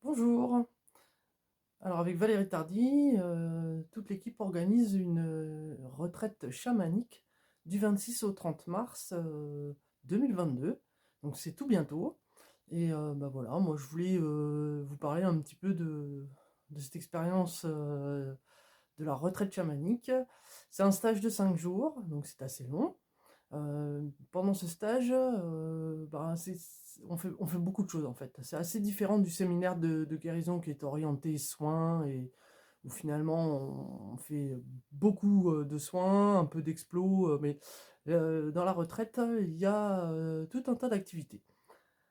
Bonjour. Alors avec Valérie Tardy, toute l'équipe organise une, retraite chamanique du 26 au 30 mars, 2022. Donc c'est tout bientôt et bah, voilà, moi je voulais, vous parler un petit peu de cette expérience, de la retraite chamanique. C'est un stage de 5 jours, donc c'est assez long. Pendant ce stage, ben, on fait beaucoup de choses en fait. C'est assez différent du séminaire de guérison qui est orienté soins et où finalement on fait beaucoup de soins, un peu d'explos, mais dans la retraite, il y a tout un tas d'activités.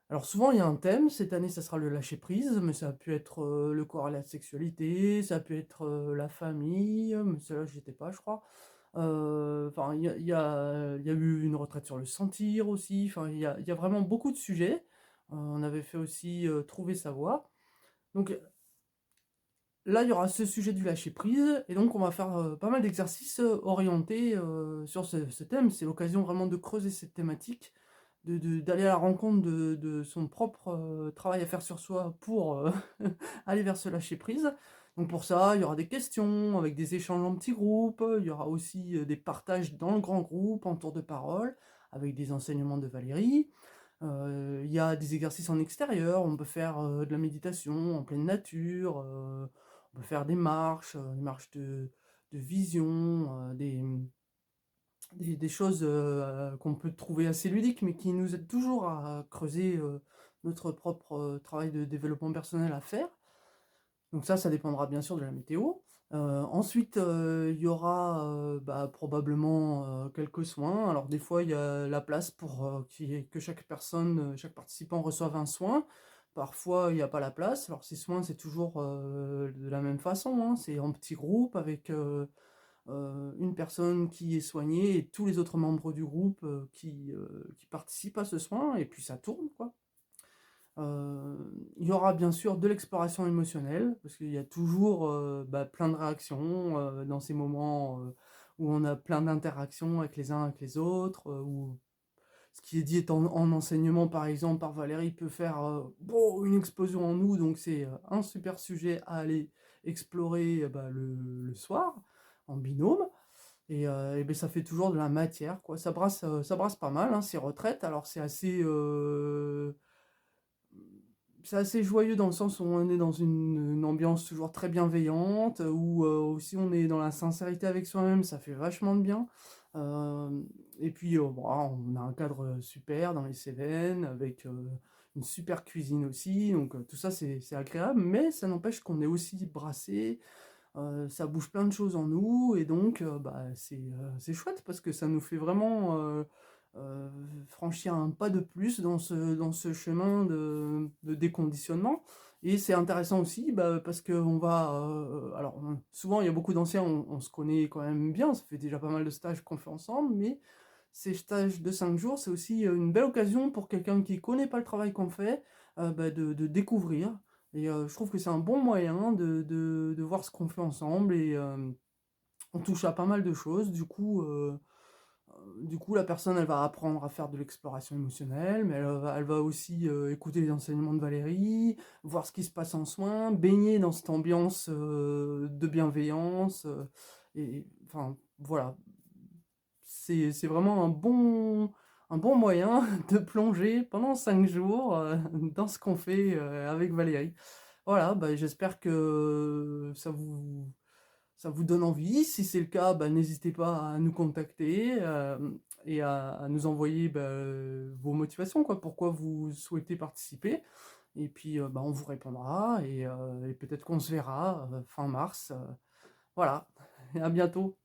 Alors souvent il y a un thème, cette année ça sera le lâcher prise, mais ça a pu être le corps et la sexualité, ça a pu être la famille, mais celle-là j'y étais pas je crois. Enfin, il y a eu une retraite sur le sentir aussi, enfin, il y a vraiment beaucoup de sujets. On avait fait aussi, trouver sa voie. Donc là, il y aura ce sujet du lâcher prise et donc on va faire, pas mal d'exercices, orientés, sur ce thème. C'est l'occasion vraiment de creuser cette thématique, d'aller à la rencontre de son propre, travail à faire sur soi pour, aller vers ce lâcher prise. Donc pour ça, il y aura des questions avec des échanges en petits groupes, il y aura aussi, des partages dans le grand groupe en tour de parole avec des enseignements de Valérie. Il y a des exercices en extérieur, on peut faire, de la méditation en pleine nature, on peut faire des marches de vision, des choses, qu'on peut trouver assez ludiques, mais qui nous aident toujours à creuser, notre propre, travail de développement personnel à faire. Donc ça dépendra bien sûr de la météo. Ensuite, il y aura, bah, probablement, quelques soins. Alors des fois, il y a la place pour, que chaque personne, chaque participant reçoive un soin. Parfois, il y a pas la place. Alors ces soins, c'est toujours, de la même façon, hein. C'est en petit groupe avec, une personne qui est soignée et tous les autres membres du groupe, qui participent à ce soin et puis ça tourne, quoi. Il y aura bien sûr de l'exploration émotionnelle, parce qu'il y a toujours, bah, plein de réactions, dans ces moments, où on a plein d'interactions avec les uns avec les autres, où ce qui est dit est en enseignement, par exemple, par Valérie, peut faire, une explosion en nous, donc c'est, un super sujet à aller explorer, bah, le soir, en binôme et beh, ça fait toujours de la matière, quoi. Ça brasse pas mal, hein, ces retraites. Alors c'est assez joyeux dans le sens où on est dans une ambiance toujours très bienveillante, où aussi on est dans la sincérité avec soi-même, ça fait vachement de bien. Et puis bon, on a un cadre super dans les Cévennes, avec une super cuisine aussi, donc tout ça c'est agréable, mais ça n'empêche qu'on est aussi brassé, ça bouge plein de choses en nous, et donc bah, c'est chouette parce que ça nous fait vraiment heu, franchir un pas de plus dans ce chemin de déconditionnement. Et c'est intéressant aussi, bah, parce qu'on va, alors, souvent il y a beaucoup d'anciens, on se connaît quand même bien, ça fait déjà pas mal de stages qu'on fait ensemble, mais ces stages de 5 jours, c'est aussi, une belle occasion pour quelqu'un qui connaît pas le travail qu'on fait, bah, de découvrir. Et je trouve que c'est un bon moyen de voir ce qu'on fait ensemble, et on touche à pas mal de choses. Du coup, la personne, elle va apprendre à faire de l'exploration émotionnelle, mais elle va aussi, écouter les enseignements de Valérie, voir ce qui se passe en soins, baigner dans cette ambiance, de bienveillance, et enfin, voilà. C'est vraiment un bon moyen de plonger pendant 5 jours, dans ce qu'on fait, avec Valérie. Voilà, bah, j'espère que ça vous donne envie. Si c'est le cas, bah, n'hésitez pas à nous contacter, et à nous envoyer, bah, vos motivations, quoi. Pourquoi vous souhaitez participer, et puis, bah, on vous répondra, et peut-être qu'on se verra, fin mars, voilà. À bientôt.